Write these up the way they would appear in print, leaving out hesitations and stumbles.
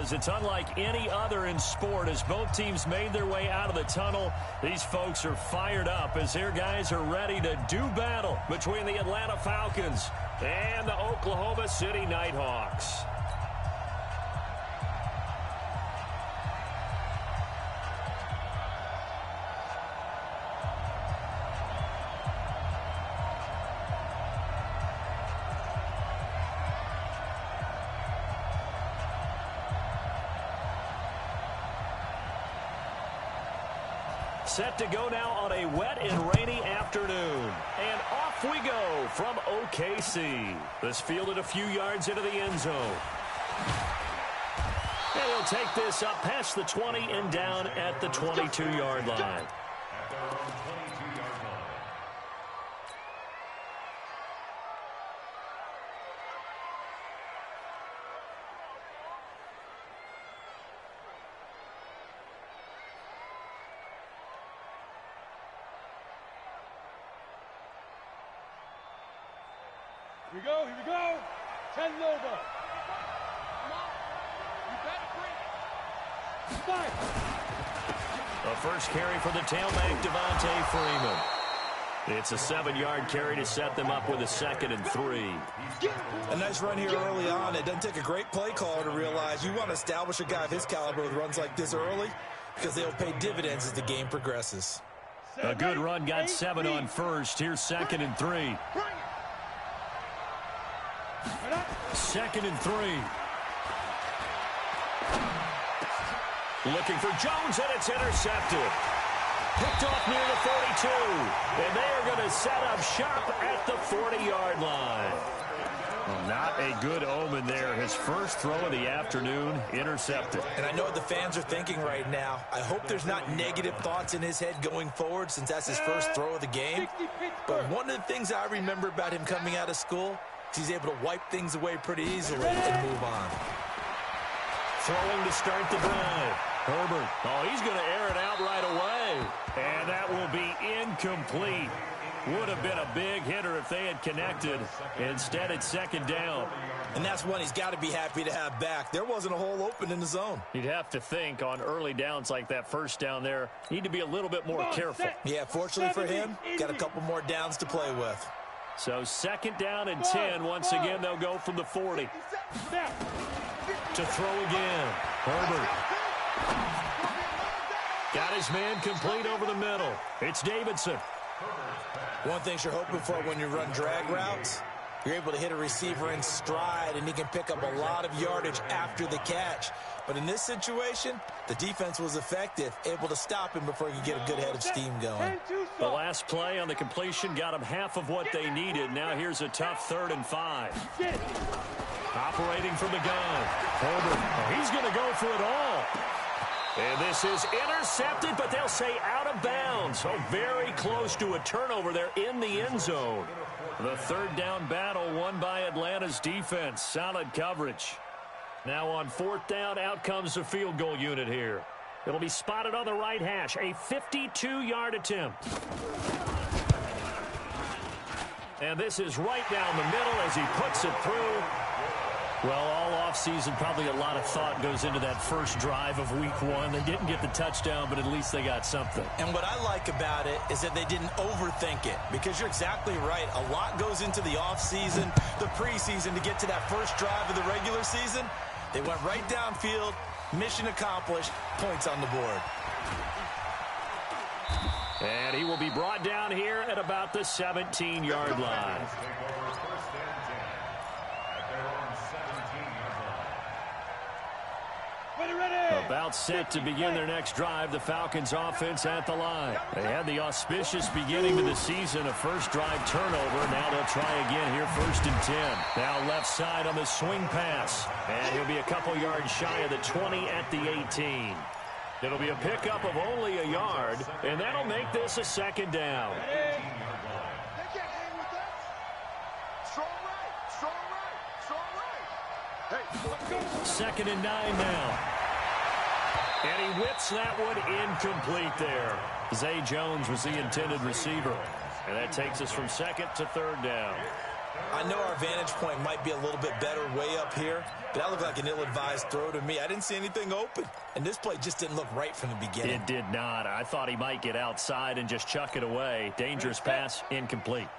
because it's unlike any other in sport. As both teams made their way out of the tunnel, these folks are fired up as their guys are ready to do battle between the Atlanta Falcons and the Oklahoma City Nighthawks. Set to go now on a wet and rainy afternoon. And off we go from OKC. This fielded a few yards into the end zone. And he'll take this up past the 20 and down at the 22-yard line. Here we go. 10 over. The first carry for the tailback, Devontae Freeman. It's a 7-yard carry to set them up with a 2nd and 3. A nice run here early on. It doesn't take a great play caller to realize you want to establish a guy of his caliber with runs like this early because they'll pay dividends as the game progresses. A good run, got 7 on first. Here's 2nd and 3. 2nd and 3. Looking for Jones, and it's intercepted. Picked off near the 42. And they are going to set up shop at the 40-yard line. Well, not a good omen there. His first throw of the afternoon intercepted. And I know what the fans are thinking right now. I hope there's not negative thoughts in his head going forward since that's his first throw of the game. But one of the things I remember about him coming out of school, he's able to wipe things away pretty easily and move on. Throwing to start the drive. Herbert. Oh, he's going to air it out right away. And that will be incomplete. Would have been a big hitter if they had connected. Instead, it's 2nd down. And that's one he's got to be happy to have back. There wasn't a hole open in the zone. You'd have to think on early downs like that first down there, need to be a little bit more careful. Yeah, fortunately for him, got a couple more downs to play with. So 2nd down and 10. Once again, they'll go from the 40. To throw again. Herbert. Got his man complete over the middle. It's Davidson. One thing you're hoping for when you run drag routes, you're able to hit a receiver in stride, and he can pick up a lot of yardage after the catch. But in this situation, the defense was effective, able to stop him before he could get a good head of steam going. The last play on the completion got him half of what they needed. Now here's a tough 3rd and 5. Operating from the gun. Herbert. Oh, he's going to go for it all. And this is intercepted, but they'll say out of bounds. So very close to a turnover there in the end zone. The 3rd down battle won by Atlanta's defense. Solid coverage. Now on 4th down, out comes the field goal unit here. It'll be spotted on the right hash. A 52-yard attempt. And this is right down the middle as he puts it through. Well, all offseason, probably a lot of thought goes into that first drive of week 1. They didn't get the touchdown, but at least they got something. And what I like about it is that they didn't overthink it, because you're exactly right. A lot goes into the offseason, the preseason to get to that first drive of the regular season. They went right downfield, mission accomplished, points on the board. And he will be brought down here at about the 17-yard line. About set to begin their next drive, the Falcons offense at the line. They had the auspicious beginning to the season, a first drive turnover. Now they'll try again here, 1st and 10. Now left side on the swing pass. And he'll be a couple yards shy of the 20 at the 18. It'll be a pickup of only a yard, and that'll make this a 2nd down. Second and 9 now. And he whips that one incomplete there. Zay Jones was the intended receiver. And that takes us from 2nd to 3rd down. I know our vantage point might be a little bit better way up here, but that looked like an ill-advised throw to me. I didn't see anything open, and this play just didn't look right from the beginning. It did not. I thought he might get outside and just chuck it away. Dangerous pass, incomplete.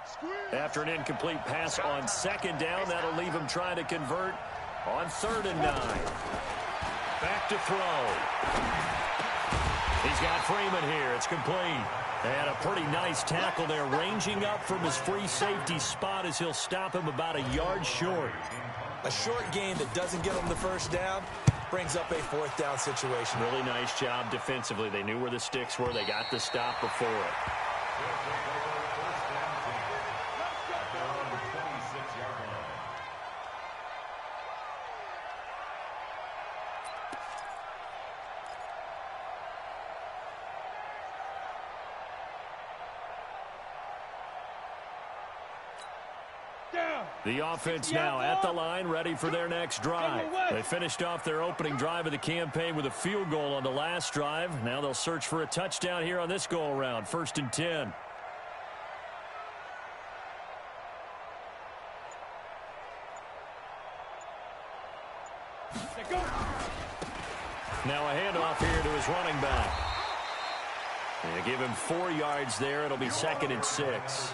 After an incomplete pass on second down, that'll leave him trying to convert on 3rd and 9. Back to throw. He's got Freeman here. It's complete. And a pretty nice tackle there, ranging up from his free safety spot as he'll stop him about a yard short. A short gain that doesn't get him the first down brings up a 4th down situation. Really nice job defensively. They knew where the sticks were. They got the stop before it. The offense now at the line, ready for their next drive. They finished off their opening drive of the campaign with a field goal on the last drive. Now they'll search for a touchdown here on this go-around. 1st and 10. Now a handoff here to his running back. They give him 4 yards there. It'll be 2nd and 6.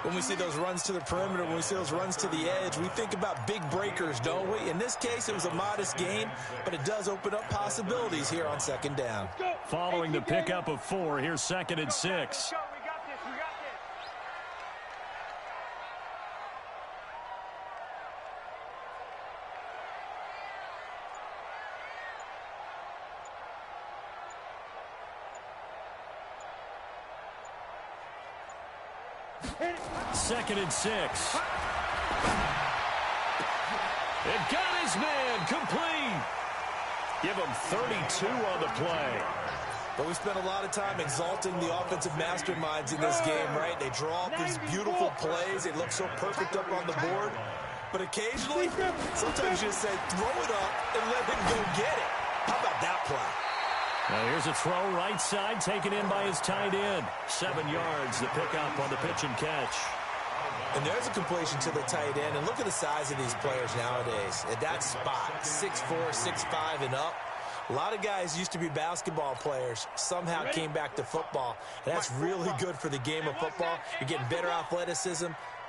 When we see those runs to the perimeter, when we see those runs to the edge, we think about big breakers, don't we? In this case, it was a modest gain, but it does open up possibilities here on 2nd down. Following the pickup of 4, here's 2nd and 6. Second and 6. It got his man complete. Give him 32 on the play. But we spent a lot of time exalting the offensive masterminds in this game, right? They draw up these beautiful plays. They look so perfect up on the board. But occasionally, sometimes you just say, throw it up and let him go get it. How about that play? Now here's a throw right side, taken in by his tight end. 7 yards, the pickup on the pitch and catch. And there's a completion to the tight end. And look at the size of these players nowadays. At that spot, 6'4", 6'5", and up. A lot of guys used to be basketball players, somehow came back to football. And that's really good for the game of football. You're getting better athleticism,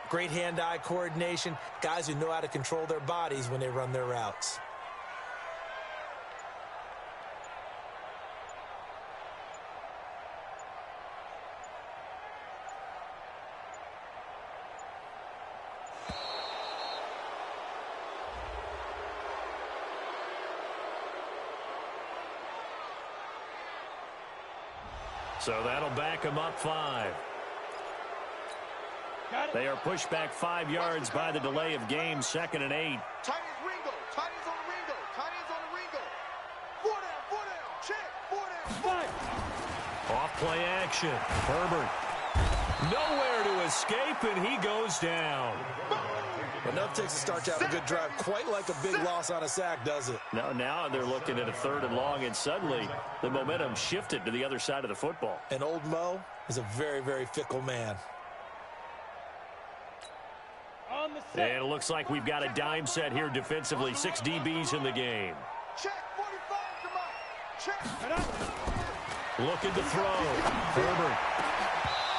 great hand-eye coordination, guys who know how to control their bodies when they run their routes. So that'll back him up 5. They are pushed back 5 yards by the delay of game. 2nd and 8. Tight ends Ringo. Tight ends on the Ringo. Tight ends on the Ringo. 4 down. Check. 4 down. Off play action. Herbert. Nowhere to escape, and he goes down. Enough takes to start out a good drive. Quite like a big loss on a sack, does it? Now they're looking at a 3rd and long, and suddenly the momentum shifted to the other side of the football. And old Mo is a very, very fickle man. And it looks like we've got a dime set here defensively. 6 DBs in the game. Check 45, come on. Check. Looking to throw. Herbert.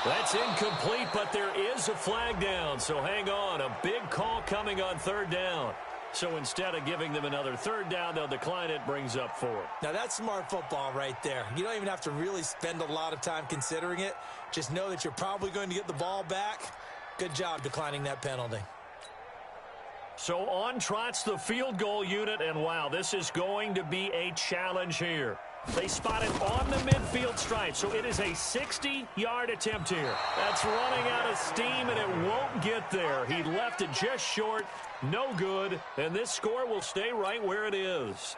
That's incomplete, but there is a flag down. So hang on. A big call coming on 3rd down. So instead of giving them another 3rd down, they'll decline it. Brings up 4. Now that's smart football right there. You don't even have to really spend a lot of time considering it. Just know that you're probably going to get the ball back. Good job declining that penalty. So on trots the field goal unit, and wow, this is going to be a challenge here. They spot it on the midfield stripe, so it is a 60-yard attempt here. That's running out of steam, and it won't get there. He left it just short, no good, and this score will stay right where it is.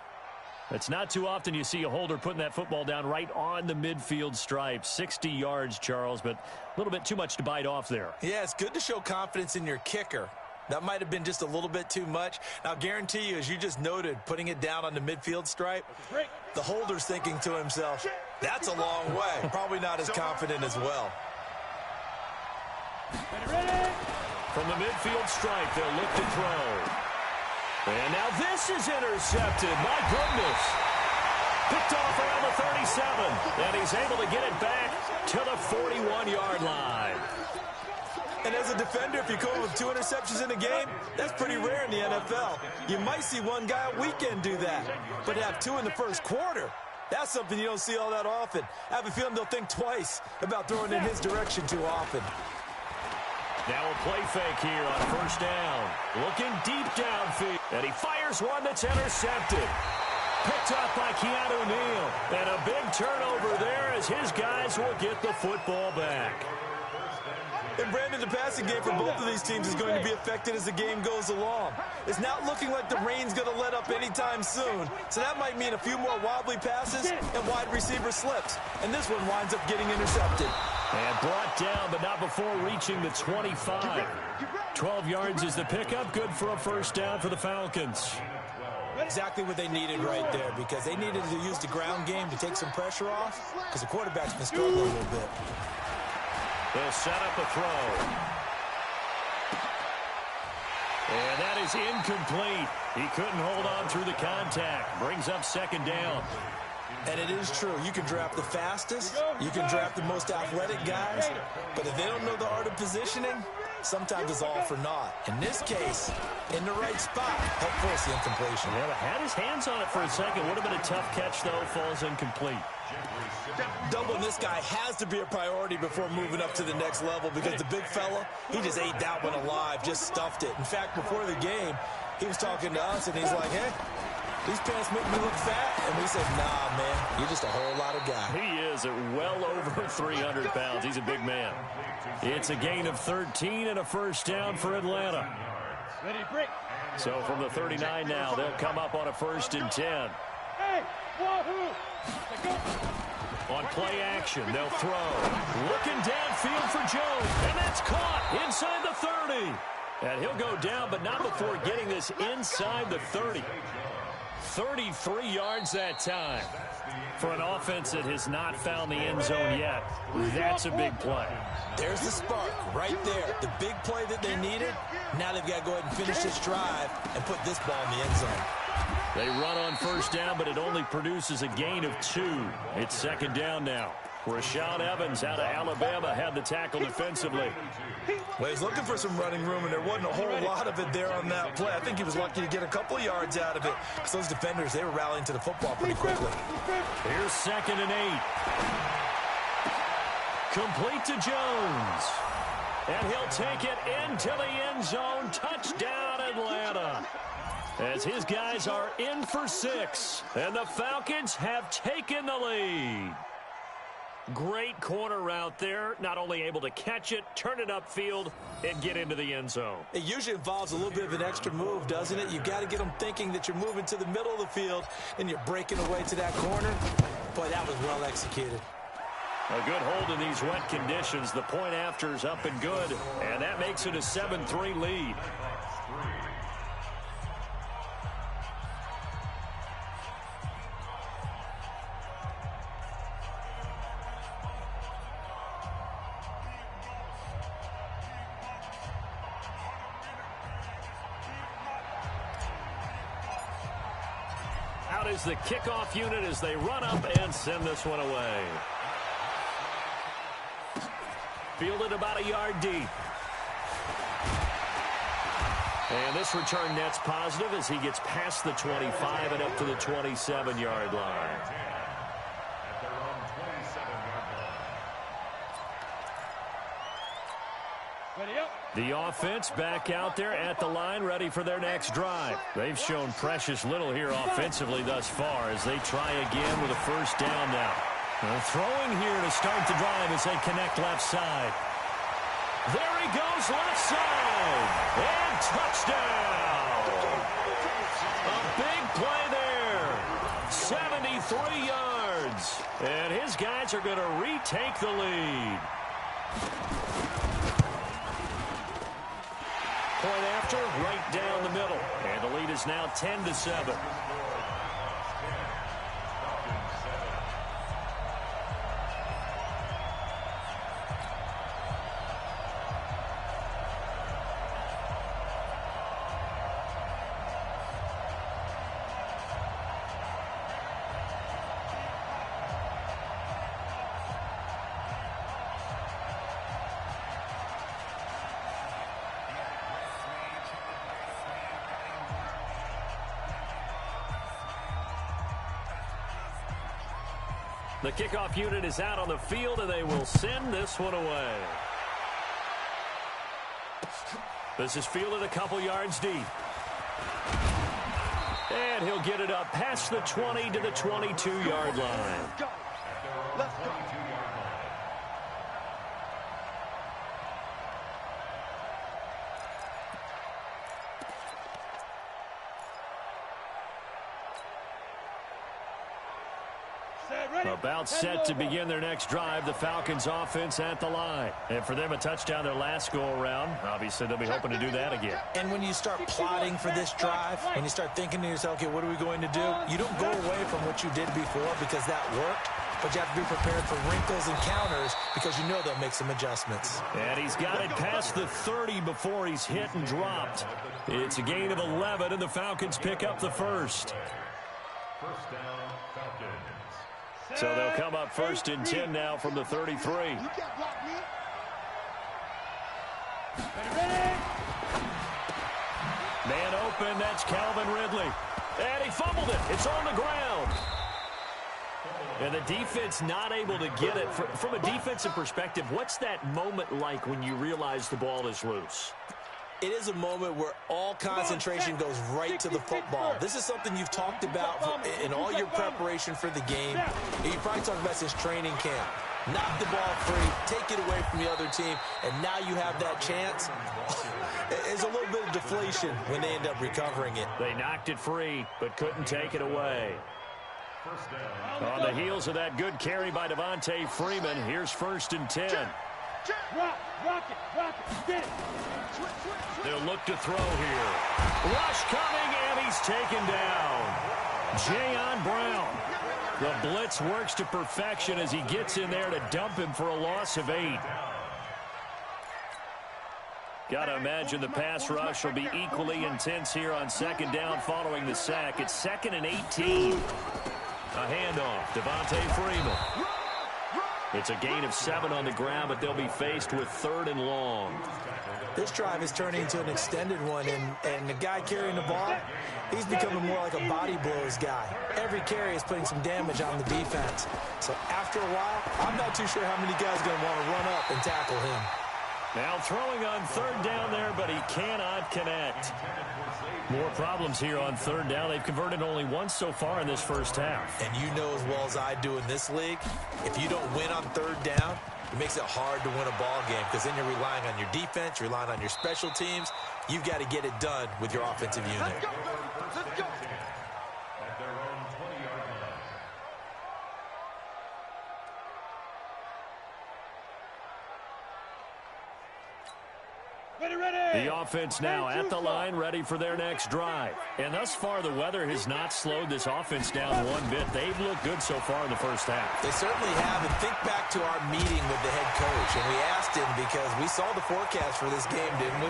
It's not too often you see a holder putting that football down right on the midfield stripe. 60 yards, Charles, but a little bit too much to bite off there. Yeah, it's good to show confidence in your kicker. That might have been just a little bit too much. Now, I'll guarantee you, as you just noted, putting it down on the midfield stripe, the holder's thinking to himself, that's a long way. Probably not as confident as well. From the midfield stripe, they'll look to throw. And now this is intercepted. My goodness. Picked off around the 37. And he's able to get it back to the 41-yard line. And as a defender, if you come with 2 interceptions in a game, that's pretty rare in the NFL. You might see one guy a weekend do that. But to have 2 in the first quarter, that's something you don't see all that often. I have a feeling they'll think twice about throwing in his direction too often. Now a play fake here on first down. Looking deep downfield. And he fires one that's intercepted. Picked up by Keanu Neal. And a big turnover there as his guys will get the football back. And Brandon, the passing game for both of these teams is going to be affected as the game goes along. It's not looking like the rain's going to let up anytime soon. So that might mean a few more wobbly passes and wide receiver slips. And this one winds up getting intercepted. And brought down, but not before reaching the 25. 12 yards is the pickup. Good for a first down for the Falcons. Exactly what they needed right there, because they needed to use the ground game to take some pressure off, because the quarterback's been struggling a little bit. They'll set up a throw. And that is incomplete. He couldn't hold on through the contact. Brings up second down. And it is true. You can draft the fastest. You can draft the most athletic guys. But if they don't know the art of positioning, sometimes it's all for naught. In this case, in the right spot, helped force the incompletion. Yeah, had his hands on it for a second. Would have been a tough catch, though. Falls incomplete. Doubling this guy has to be a priority before moving up to the next level, because the big fella, he just ate that one alive, just stuffed it. In fact, before the game, he was talking to us, and he's like, hey, these pants make me look fat. And we said, nah, man, you're just a whole lot of guy. He is at well over 300 pounds. He's a big man. It's a gain of 13 and a first down for Atlanta. Ready, break. So from the 39 now, they'll come up on a 1st and 10. Hey, wahoo! On play action, they'll throw. Looking downfield for Jones. And that's caught inside the 30. And he'll go down, but not before getting this inside the 30. 33 yards that time. For an offense that has not found the end zone yet, that's a big play. There's the spark right there. The big play that they needed. Now they've got to go ahead and finish this drive and put this ball in the end zone. They run on first down, but it only produces a gain of 2. It's second down now. Rashaan Evans out of Alabama had the tackle defensively. Well, he's looking for some running room, and there wasn't a whole lot of it there on that play. I think he was lucky to get a couple of yards out of it, because those defenders, they were rallying to the football pretty quickly. Here's 2nd and 8. Complete to Jones. And he'll take it into the end zone. Touchdown, Atlanta. As his guys are in for 6. And the Falcons have taken the lead. Great corner route there. Not only able to catch it, turn it upfield, and get into the end zone. It usually involves a little bit of an extra move, doesn't it? You've got to get them thinking that you're moving to the middle of the field and you're breaking away to that corner. Boy, that was well executed. A good hold in these wet conditions. The point after is up and good, and that makes it a 7-3 lead. Out is the kickoff unit as they run up and send this one away. Fielded about a yard deep. And this return net's positive as he gets past the 25 and up to the 27-yard line. The offense back out there at the line, ready for their next drive. They've shown precious little here offensively thus far as they try again with a first down now. They're throwing here to start the drive as they connect left side. There he goes, left side. And touchdown. A big play there. 73 yards. And his guys are going to retake the lead. Point after, right down the middle. And the lead is now 10-7. The kickoff unit is out on the field, and they will send this one away. This is fielded a couple yards deep. And he'll get it up past the 20 to the 22-yard line. Let's go. About set to begin their next drive, the Falcons offense at the line. And for them, a touchdown their last go-around. Obviously, they'll be hoping to do that again. And when you start plotting for this drive, when you start thinking to yourself, okay, what are we going to do? You don't go away from what you did before because that worked, but you have to be prepared for wrinkles and counters because you know they'll make some adjustments. And he's got it past the 30 before he's hit and dropped. It's a gain of 11, and the Falcons pick up the first. First down, Falcons. So they'll come up first and 10 now from the 33. You can't block me. Man open, that's Calvin Ridley. And he fumbled it. It's on the ground. And the defense not able to get it. From a defensive perspective, what's that moment like when you realize the ball is loose? It is a moment where all concentration goes right to the football. This is something you've talked about in all your preparation for the game. You probably talked about since training camp. Knock the ball free, take it away from the other team, and now you have that chance. There's a little bit of deflation when they end up recovering it. They knocked it free, but couldn't take it away. On the heels of that good carry by Devontae Freeman, here's first and 10. Rock it, get it. They'll look to throw here. Rush coming, and he's taken down. Jayon Brown. The blitz works to perfection as he gets in there to dump him for a loss of 8. Got to imagine the pass rush will be equally intense here on second down following the sack. It's 2nd and 18. A handoff, Devontae Freeman. It's a gain of 7 on the ground, but they'll be faced with 3rd and long. This drive is turning into an extended one, and the guy carrying the ball, he's becoming more like a body blows guy. Every carry is putting some damage on the defense. So after a while, I'm not too sure how many guys are going to want to run up and tackle him. Now throwing on 3rd down there, but he cannot connect. More problems here on 3rd down. They've converted only once so far in this first half. And you know as well as I do in this league, if you don't win on 3rd down, it makes it hard to win a ball game because then you're relying on your defense, you're relying on your special teams. You've got to get it done with your offensive unit. Let's go. Let's go. At their own 20-yard line. Ready. The offense now at the line, ready for their next drive. And thus far, the weather has not slowed this offense down one bit. They've looked good so far in the first half. They certainly have. And think back to our meeting with the head coach. And we asked him because we saw the forecast for this game, didn't we?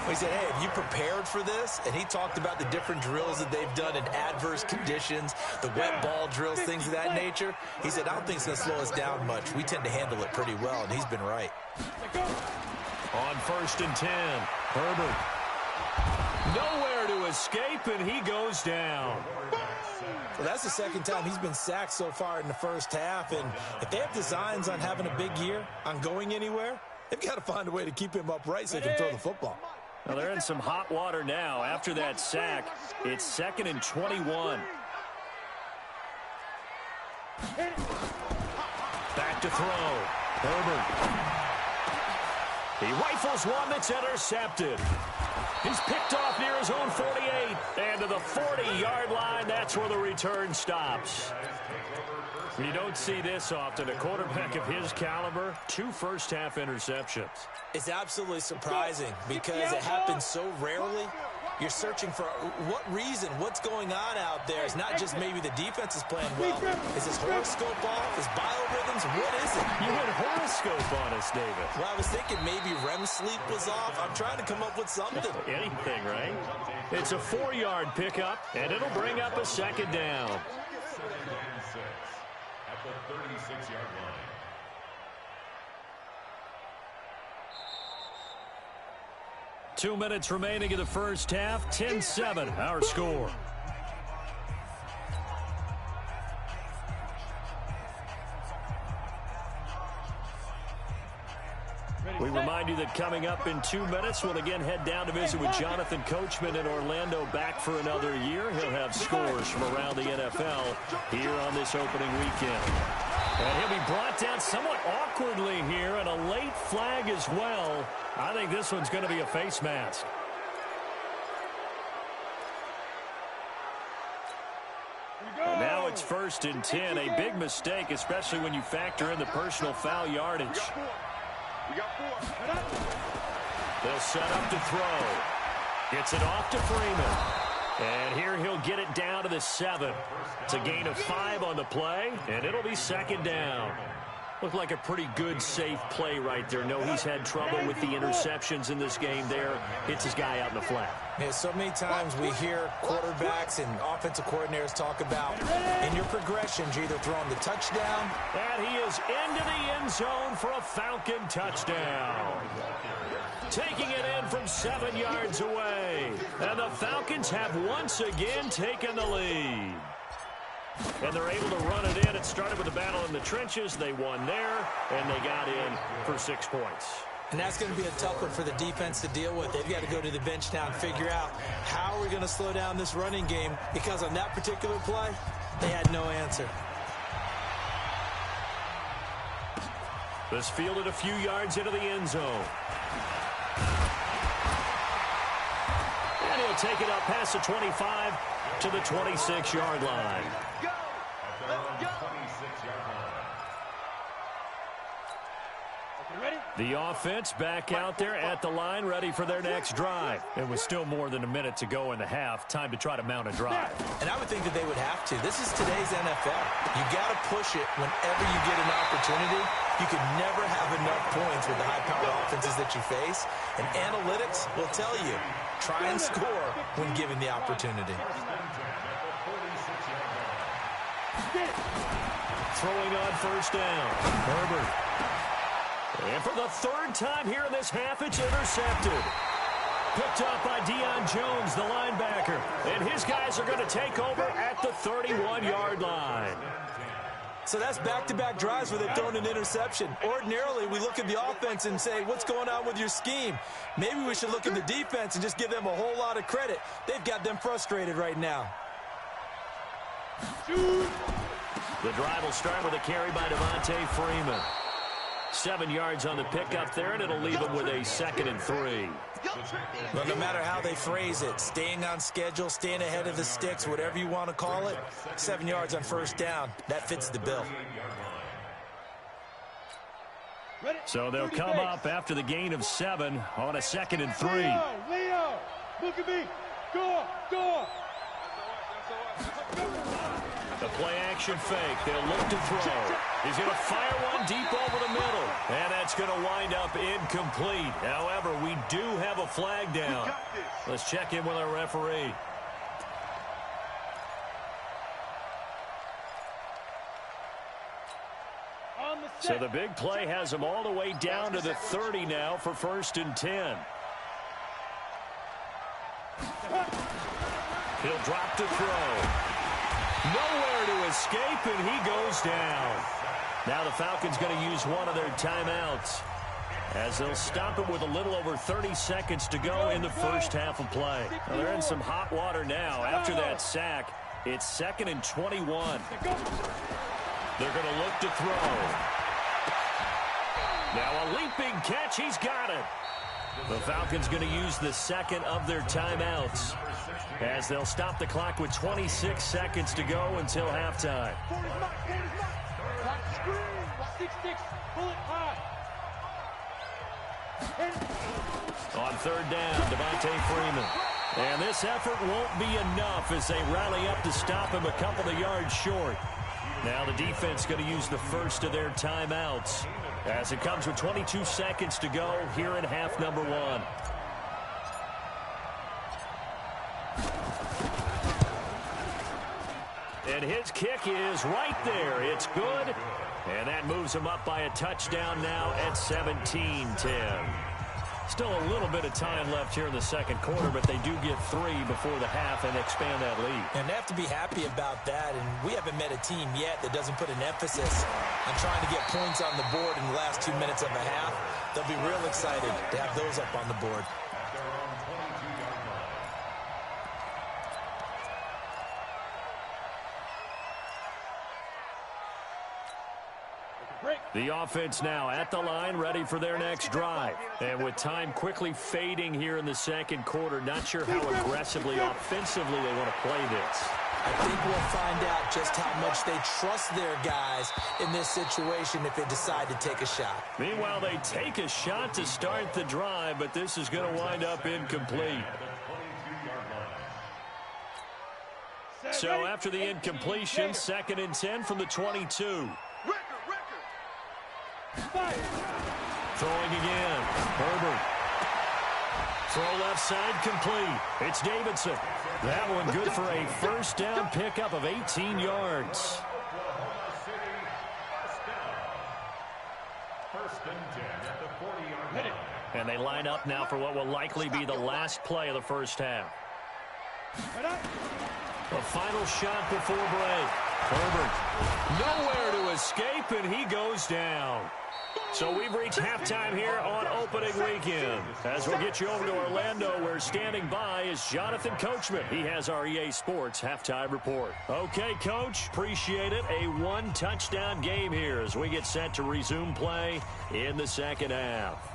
We said, hey, have you prepared for this? And he talked about the different drills that they've done in adverse conditions, the wet ball drills, things of that nature. He said, I don't think it's going to slow us down much. We tend to handle it pretty well, and he's been right. On 1st and 10, Herbert. Nowhere to escape, and he goes down. Well, that's the second time he's been sacked so far in the first half, and if they have designs on having a big year, on going anywhere, they've got to find a way to keep him upright so he can throw the football. Well, they're in some hot water now. After that sack, it's 2nd and 21. Back to throw. Herbert. He rifles one that's intercepted. He's picked off near his own 48. And to the 40-yard line, that's where the return stops. You don't see this often. A quarterback of his caliber, 2 first-half interceptions. It's absolutely surprising because it happens so rarely. You're searching for what reason, what's going on out there. It's not just maybe the defense is playing well. Is his horoscope off? Is biorhythms? What is it? You went horoscope on us, David. Well, I was thinking maybe REM sleep was off. I'm trying to come up with something. Anything, right? It's a 4-yard pickup, and it'll bring up a 2nd down. At the 36-yard line. Two minutes remaining in the first half. 10-7, our score. We remind you that coming up in 2 minutes, we'll again head down to visit with Jonathan Coachman in Orlando, back for another year. He'll have scores from around the NFL here on this opening weekend. And he'll be brought down somewhat awkwardly here, and a late flag as well. I think this one's going to be a face mask. And now it's 1st and 10. A big mistake, especially when you factor in the personal foul yardage. They'll set up to throw. Gets it off to Freeman. And here he'll get it down to the 7. It's a gain of 5 on the play, and it'll be 2nd down. Looked like a pretty good, safe play right there. No, he's had trouble with the interceptions in this game there. Hits his guy out in the flat. Yeah, so many times we hear quarterbacks and offensive coordinators talk about in your progressions, you're either throwing the touchdown. And he is into the end zone for a Falcon touchdown. Taking it in from 7 yards away. And the Falcons have once again taken the lead. And they're able to run it in. It started with a battle in the trenches. They won there, and they got in for 6 points. And that's going to be a tough one for the defense to deal with. They've got to go to the bench now and figure out how are we going to slow down this running game, because on that particular play, they had no answer. This fielded a few yards into the end zone. And he'll take it up past the 25 to the 26-yard line. Go! Let's go! The offense back out there at the line, ready for their next drive. It was still more than a minute to go in the half. Time to try to mount a drive. And I would think that they would have to. This is today's NFL. You got to push it whenever you get an opportunity. You could never have enough points with the high-powered offenses that you face. And analytics will tell you, try and score when given the opportunity. Throwing on 1st down. Herbert. And for the 3rd time here in this half, it's intercepted. Picked up by Deion Jones, the linebacker. And his guys are going to take over at the 31-yard line. So that's back-to-back drives where they've thrown an interception. Ordinarily, we look at the offense and say, what's going on with your scheme? Maybe we should look at the defense and just give them a whole lot of credit. They've got them frustrated right now. The drive will start with a carry by Devontae Freeman. 7 yards on the pickup there, and it'll leave them with a 2nd and 3. Well, no matter how they phrase it, staying on schedule, staying ahead of the sticks, whatever you want to call it, 7 yards on 1st down, that fits the bill. So they'll come up after the gain of 7 on a 2nd and 3. Leo, look at me. Go. The play-action fake. They'll look to throw. He's going to fire one deep over the middle. And that's going to wind up incomplete. However, we do have a flag down. Let's check in with our referee. So the big play has them all the way down to the 30 now for 1st and 10. He'll drop to throw. Nowhere to escape, and he goes down. Now the Falcons going to use one of their timeouts as they'll stop it with a little over 30 seconds to go in the 1st half of play. Well, they're in some hot water now. After that sack, it's 2nd and 21. They're going to look to throw. Now a leaping catch. He's got it. The Falcons going to use the 2nd of their timeouts as they'll stop the clock with 26 seconds to go until halftime. On 3rd down, Devontae Freeman. And this effort won't be enough as they rally up to stop him a couple of yards short. Now the defense going to use the 1st of their timeouts as it comes with 22 seconds to go here in half number 1. And his kick is right there. It's good. And that moves him up by a touchdown now at 17-10. Still a little bit of time left here in the second quarter, but they do get 3 before the half and expand that lead. And they have to be happy about that, and we haven't met a team yet that doesn't put an emphasis on trying to get points on the board in the last 2 minutes of a half. They'll be real excited to have those up on the board. The offense now at the line, ready for their next drive. And with time quickly fading here in the second quarter, not sure how aggressively, offensively they want to play this. I think we'll find out just how much they trust their guys in this situation if they decide to take a shot. Meanwhile, they take a shot to start the drive, but this is going to wind up incomplete. So after the incompletion, 2nd and 10 from the 22. Throwing again. Herbert. Throw left side complete. It's Davidson. That one good for a first down pickup of 18 yards. First and 10 at the 40-yard line. And they line up now for what will likely be the last play of the first half. The final shot before break. Herbert nowhere to escape, and he goes down. So we've reached halftime here on opening weekend. As we'll get you over to Orlando, where standing by is Jonathan Coachman. He has our EA Sports halftime report. Okay, Coach, appreciate it. A one-touchdown game here as we get set to resume play in the second half.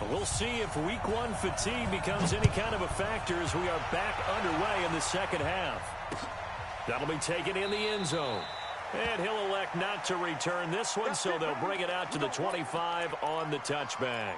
We'll see if week 1 fatigue becomes any kind of a factor as we are back underway in the second half. That'll be taken in the end zone. And he'll elect not to return this one, so they'll bring it out to the 25 on the touchback.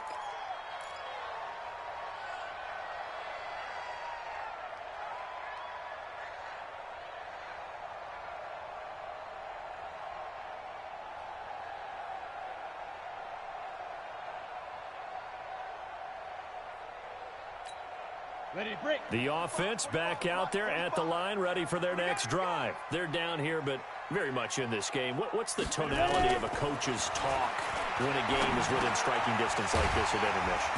The offense back out there at the line, ready for their next drive. They're down here, but very much in this game. What's the tonality of a coach's talk when a game is within striking distance like this at intermission?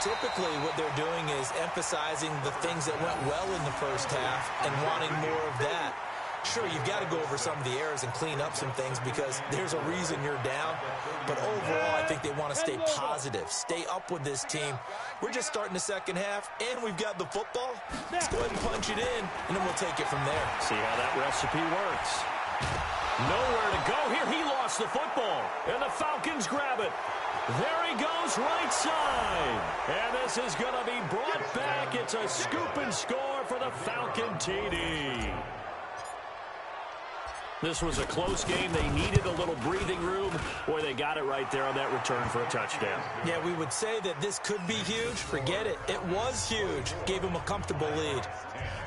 Typically, what they're doing is emphasizing the things that went well in the first half and wanting more of that. Sure, you've got to go over some of the errors and clean up some things because there's a reason you're down. But overall, I think they want to stay positive, stay up with this team. We're just starting the second half, and we've got the football. Let's go ahead and punch it in, and then we'll take it from there. See how that recipe works. Nowhere to go here. He lost the football, and the Falcons grab it. There he goes, right side. And this is going to be brought back. It's a scoop and score for the Falcon TD. This was a close game. They needed a little breathing room. Boy, they got it right there on that return for a touchdown. Yeah, we would say that this could be huge. Forget it. It was huge. Gave him a comfortable lead.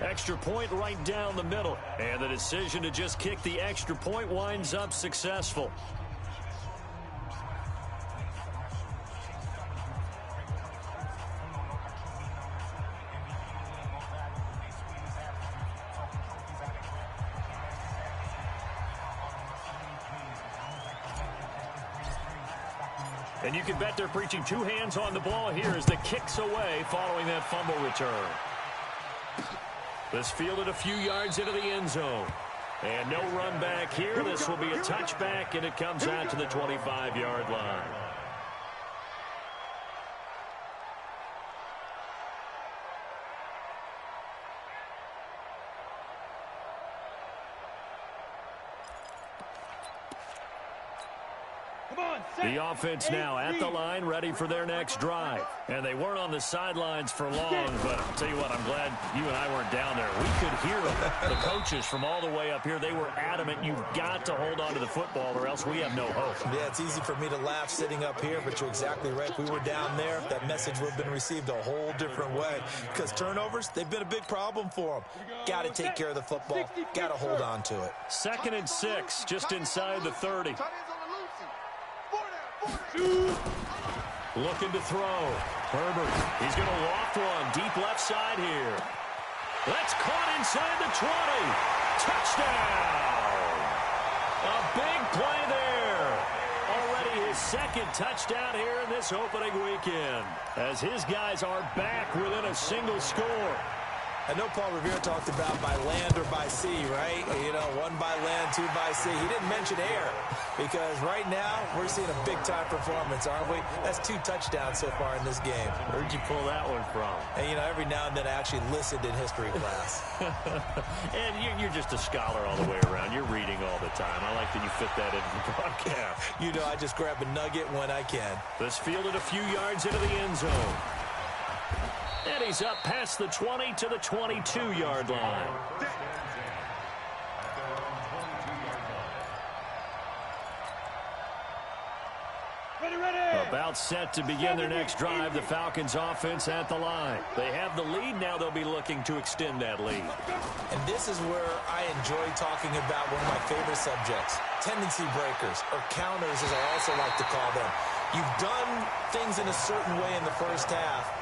Extra point right down the middle. And the decision to just kick the extra point winds up successful. And you can bet they're preaching two hands on the ball here as the kick's away following that fumble return. This fielded a few yards into the end zone. And no run back here. This will be a touchback, and it comes out to the 25-yard line. The offense now at the line, ready for their next drive. And they weren't on the sidelines for long, but I'll tell you what, I'm glad you and I weren't down there. We could hear them. The coaches from all the way up here, they were adamant, you've got to hold on to the football or else we have no hope. Yeah, it's easy for me to laugh sitting up here, but you're exactly right. If we were down there, that message would have been received a whole different way. Because turnovers, they've been a big problem for them. Got to take care of the football. Got to hold on to it. 2nd and 6, just inside the 30. Looking to throw. Herbert, he's going to loft one. Deep left side here. That's caught inside the 20. Touchdown! A big play there. Already his second touchdown here in this opening weekend, as his guys are back within a single score. I know Paul Revere talked about by land or by sea, right? You know, one by land, two by sea. He didn't mention air, because right now we're seeing a big-time performance, aren't we? That's 2 touchdowns so far in this game. Where'd you pull that one from? And, you know, every now and then I actually listened in history class. And you're just a scholar all the way around. You're reading all the time. I like that you fit that into the broadcast. You know, I just grab a nugget when I can. This fielded a few yards into the end zone. And he's up past the 20 to the 22-yard line. About set to begin their next drive, the Falcons offense at the line. They have the lead. Now they'll be looking to extend that lead. And this is where I enjoy talking about one of my favorite subjects, tendency breakers, or counters as I also like to call them. You've done things in a certain way in the first half,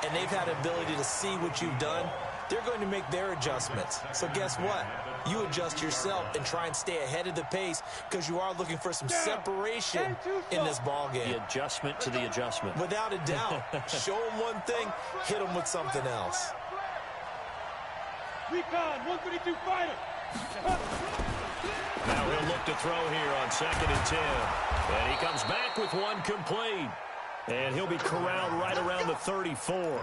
and they've had the ability to see what you've done. They're going to make their adjustments. So guess what? You adjust yourself and try and stay ahead of the pace, because you are looking for some separation in this ball game. The adjustment to the adjustment. Without a doubt. Show them one thing, hit them with something else. Recon, 132 fighter. Now he'll look to throw here on 2nd and 10. And he comes back with one complete. And he'll be corralled right around the 34.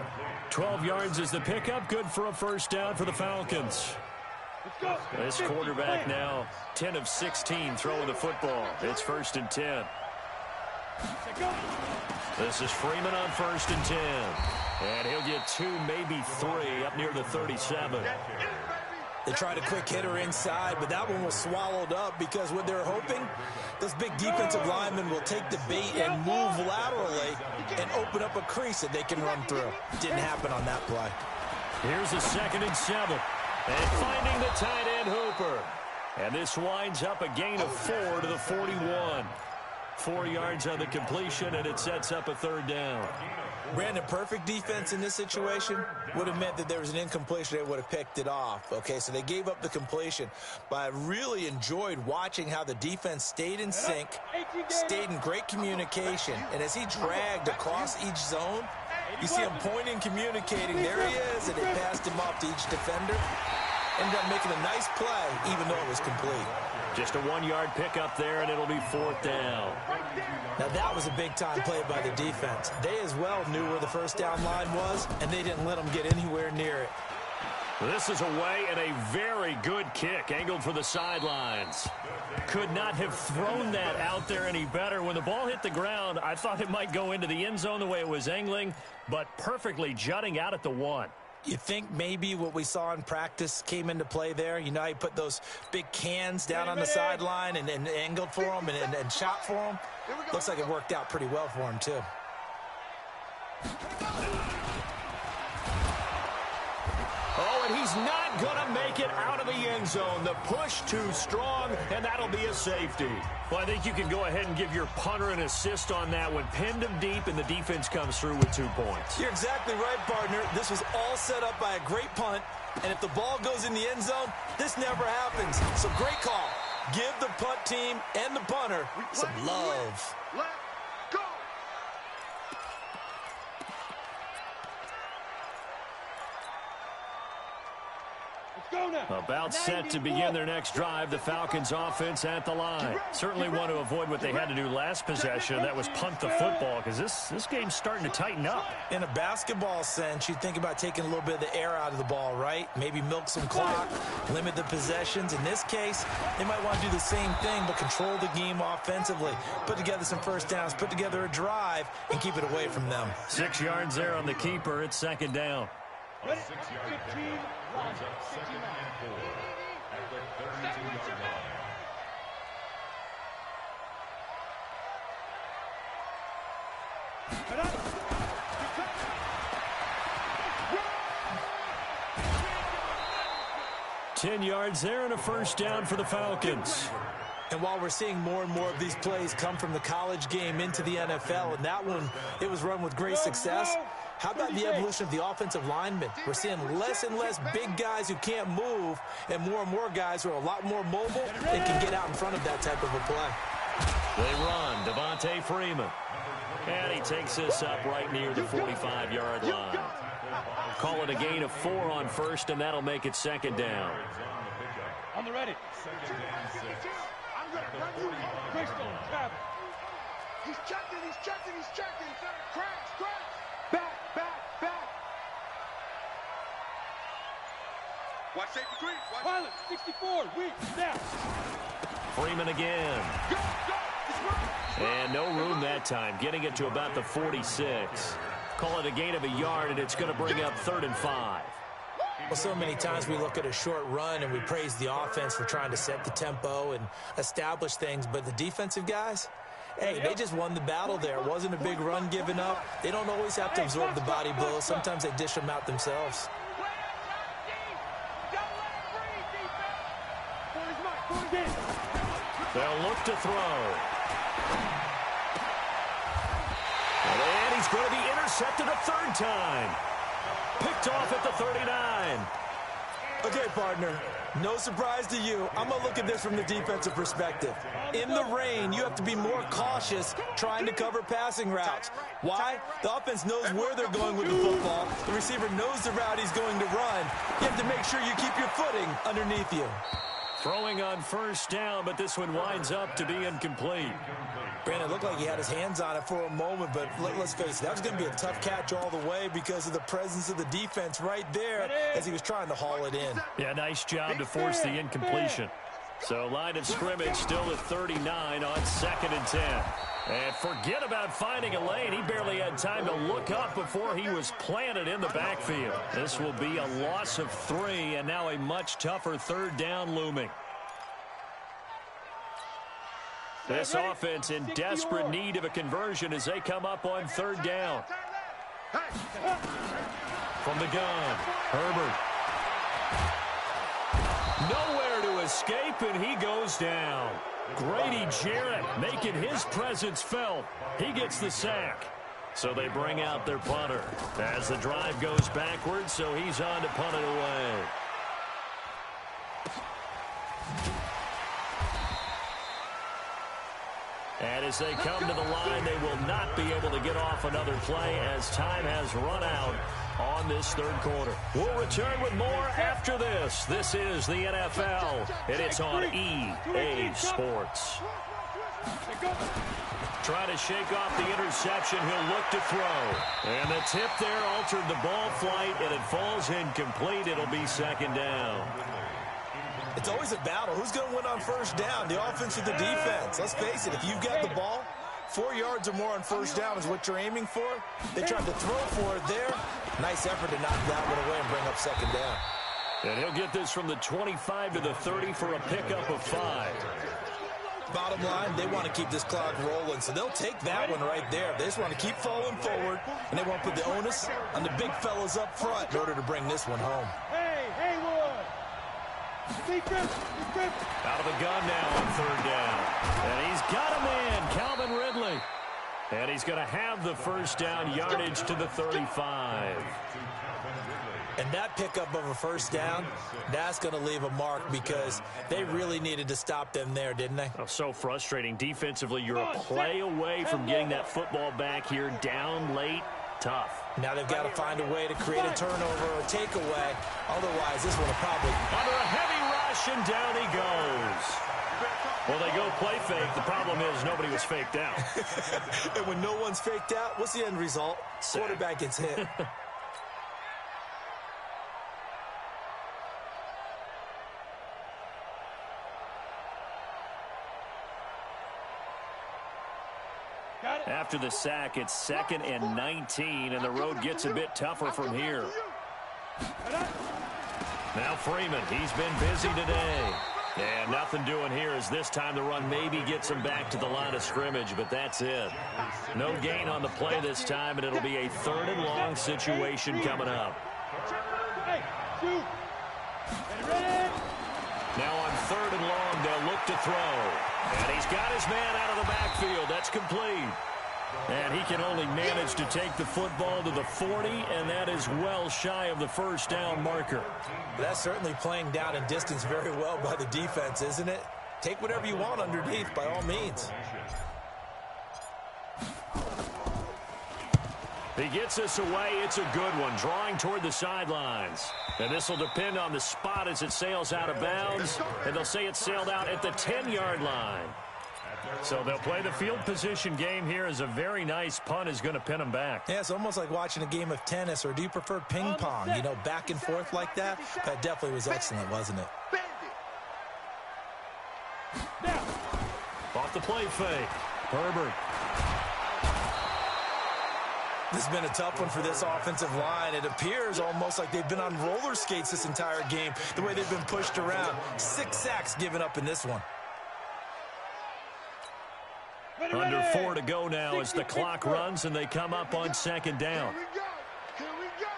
12 yards is the pickup. Good for a first down for the Falcons. This quarterback now 10 of 16 throwing the football. It's 1st and 10. This is Freeman on 1st and 10. And he'll get 2, maybe 3 up near the 37. They tried a quick hitter inside, but that one was swallowed up, because what they're hoping, this big defensive lineman will take the bait and move laterally and open up a crease that they can run through. Didn't happen on that play. Here's a 2nd and 7. And finding the tight end Hooper. And this winds up a gain of 4 to the 41. 4 yards on the completion, and it sets up a 3rd down. Brandon, perfect defense in this situation would have meant that there was an incompletion. They would have picked it off. Okay, so they gave up the completion. But I really enjoyed watching how the defense stayed in sync, stayed in great communication. And as he dragged across each zone, you see him pointing, communicating. There he is, and they passed him off to each defender. Ended up making a nice play, even though it was complete. Just a 1-yard pickup there, and it'll be 4th down. Now, that was a big-time play by the defense. They as well knew where the first down line was, and they didn't let them get anywhere near it. This is away, and a very good kick angled for the sidelines. Could not have thrown that out there any better. When the ball hit the ground, I thought it might go into the end zone the way it was angling, but perfectly jutting out at the 1. You think maybe what we saw in practice came into play there? You know, he put those big cans down on the sideline and angled for them and shot for them. Looks like it worked out pretty well for him, too. Oh, and he's not going to make it out of the end zone. The push too strong, and that'll be a safety. Well, I think you can go ahead and give your punter an assist on that one. Pinned him deep, and the defense comes through with 2 points. You're exactly right, partner. This was all set up by a great punt, and if the ball goes in the end zone, this never happens. So great call. Give the punt team and the punter some love. Let's go. About set to begin their next drive, the Falcons offense at the line. Certainly want to avoid what they had to do last possession, that was punt the football, because this game's starting to tighten up. In a basketball sense, you think about taking a little bit of the air out of the ball, right? Maybe milk some clock, limit the possessions. In this case, they might want to do the same thing, but control the game offensively. Put together some first downs, put together a drive, and keep it away from them. 6 yards there on the keeper. It's 2nd down. 6 yards. Brings up 2nd and 4 at the 32-yard line. Ten yards there and a first down for the Falcons. And while we're seeing more and more of these plays come from the college game into the NFL, and that one, it was run with great success, how about the evolution of the offensive linemen? We're seeing less and less big guys who can't move and more guys who are a lot more mobile and can get out in front of that type of a play. They run. Devontae Freeman. And he takes this up right near the 45-yard line. Call it a gain of 4 on first, and that'll make it second down. On the ready. Second and 6. I'm going to run you home. Bristol, travel. He's checking, he's checking, he's checking. Crash, crash. Back, back, back. Watch safety creep. Pilot, 64, weak, snap. Freeman again. Go, go. It's running. And no room that time, getting it to about the 46. Call it a gain of a yard, and it's going to bring up 3rd and 5. Well, so many times we look at a short run and we praise the offense for trying to set the tempo and establish things, but the defensive guys, hey, they just won the battle there. It wasn't a big run given up. They don't always have to absorb the body blows. Sometimes they dish them out themselves. They'll look to throw. And he's going to be intercepted a 3rd time. Picked off at the 39. Okay, partner, no surprise to you. I'm going to look at this from the defensive perspective. In the rain, you have to be more cautious trying to cover passing routes. Why? The offense knows where they're going with the football. The receiver knows the route he's going to run. You have to make sure you keep your footing underneath you. Throwing on 1st down, but this one winds up to be incomplete. Brandon, it looked like he had his hands on it for a moment, but let's face it, that was going to be a tough catch all the way because of the presence of the defense right there as he was trying to haul it in. Yeah, nice job to force the incompletion. So line of scrimmage still at 39 on 2nd and 10. And forget about finding a lane. He barely had time to look up before he was planted in the backfield. This will be a loss of 3, and now a much tougher 3rd down looming. This offense in desperate need of a conversion as they come up on 3rd down. From the gun, Herbert. Nowhere to escape, and he goes down. Grady Jarrett making his presence felt. He gets the sack. So they bring out their punter as the drive goes backwards, so he's on to punt it away. And as they come to the line, they will not be able to get off another play as time has run out on this 3rd quarter. We'll return with more after this. This is the NFL, and it's on EA Sports. Trying to shake off the interception. He'll look to throw. And the tip there altered the ball flight, and it falls incomplete. It'll be 2nd down. It's always a battle. Who's going to win on 1st down, the offense or the defense? Let's face it, if you've got the ball, 4 yards or more on 1st down is what you're aiming for. They tried to throw for it there. Nice effort to knock that one away and bring up 2nd down. And he'll get this from the 25 to the 30 for a pickup of 5. Bottom line, they want to keep this clock rolling, so they'll take that one right there. They just want to keep falling forward, and they want to put the onus on the big fellas up front in order to bring this one home. Hey, Haywood. Out of the gun now on 3rd down. And he's got a man, Calvin Ridley. And he's going to have the 1st down yardage to the 35. And that pickup of a 1st down, that's going to leave a mark because they really needed to stop them there, didn't they? Oh, so frustrating. Defensively, you're a play away from getting that football back here down late. Tough. Now they've got to find a way to create a turnover or a takeaway. Otherwise, this one will probably... Under a heavy rush, and down he goes. Well, they go play fake. The problem is nobody was faked out. And when no one's faked out, what's the end result? Quarterback gets hit. After the sack, it's 2nd and 19, and the road gets a bit tougher from here. Now Freeman, he's been busy today. And nothing doing here as this time the run maybe gets him back to the line of scrimmage, but that's it. No gain on the play this time, and it'll be a 3rd and long situation coming up. Now on 3rd and long, they'll look to throw. And he's got his man out of the backfield. That's complete. And he can only manage to take the football to the 40, and that is well shy of the 1st down marker. That's certainly playing down in distance very well by the defense, isn't it? take whatever you want underneath by all means. He gets this away. It's a good one, drawing toward the sidelines. And this will depend on the spot as it sails out of bounds. And they'll say it sailed out at the 10-yard line. So they'll play the field position game here as a very nice punt is going to pin them back. Yeah, it's almost like watching a game of tennis, or do you prefer ping pong? You know, back and forth like that? That definitely was excellent, wasn't it? Off the play fake. Herbert. This has been a tough one for this offensive line. It appears almost like they've been on roller skates this entire game, the way they've been pushed around. 6 sacks given up in this one. Under 4 to go now as the clock runs and they come up on second down. Here we go.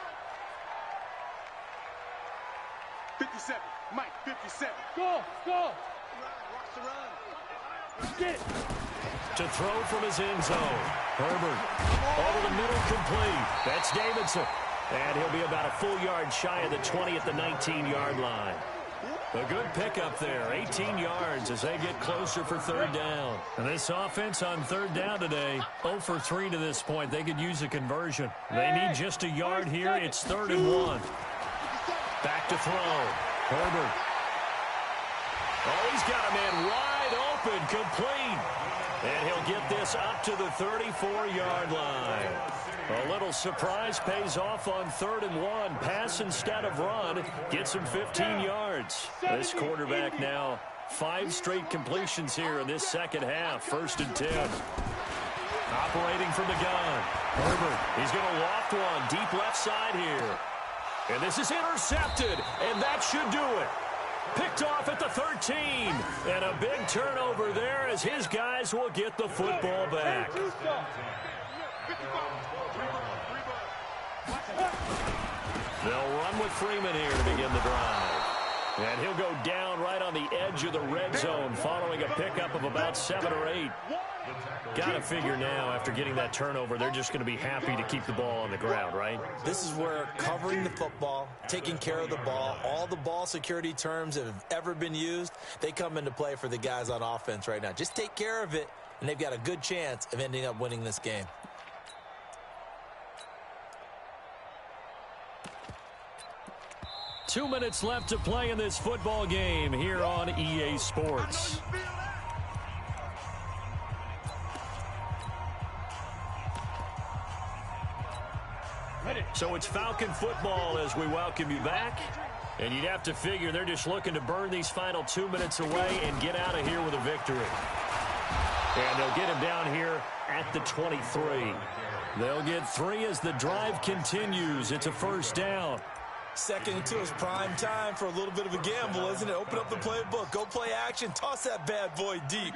57. Mike, 57. Go. Watch the run. Get. To throw from his end zone. Herbert over the middle, complete. That's Davidson. And he'll be about a full yard shy of the 20 at the 19-yard line. A good pickup there, 18 yards as they get closer for third down. And this offense on third down today, 0 for 3 to this point. They could use a conversion. They need just a yard here. It's 3rd and 1. Back to throw. Herbert. Oh, he's got a man wide open, complete. And he'll get this up to the 34-yard line. A little surprise pays off on 3rd and 1. Pass instead of run. Gets him 15 yards. This quarterback now 5 straight completions here in this second half. 1st and 10. Operating from the gun. Herbert. He's going to loft one deep left side here. And this is intercepted. And that should do it. Picked off at the 13. And a big turnover there as his guys will get the football back. They'll run with Freeman here to begin the drive. And he'll go down right on the edge of the red zone following a pickup of about 7 or 8. Got to figure now, after getting that turnover, they're just going to be happy to keep the ball on the ground, right? This is where covering the football, taking care of the ball, all the ball security terms that have ever been used, they come into play for the guys on offense right now. Just take care of it, and they've got a good chance of ending up winning this game. Two minutes left to play in this football game here on EA Sports. So it's Falcon football as we welcome you back. And you'd have to figure they're just looking to burn these final 2 minutes away and get out of here with a victory. And they'll get him down here at the 23. They'll get 3 as the drive continues. It's a 1st down. 2nd and 2 is prime time for a little bit of a gamble, isn't it? Open up the playbook, go play action, toss that bad boy deep.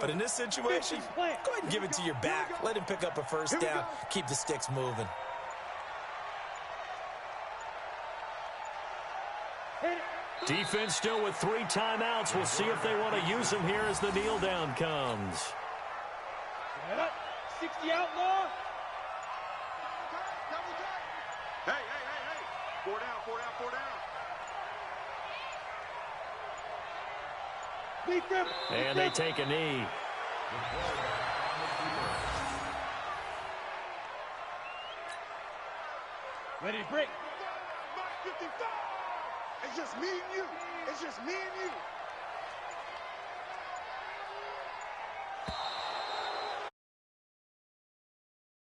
But in this situation, go ahead and give it to your back. Let him pick up a 1st down, keep the sticks moving. Defense still with 3 timeouts. We'll see if they want to use them here as the kneel down comes. 60 outlaw. Hey. 4 down. And they take a knee. Ready to break. It's just me and you.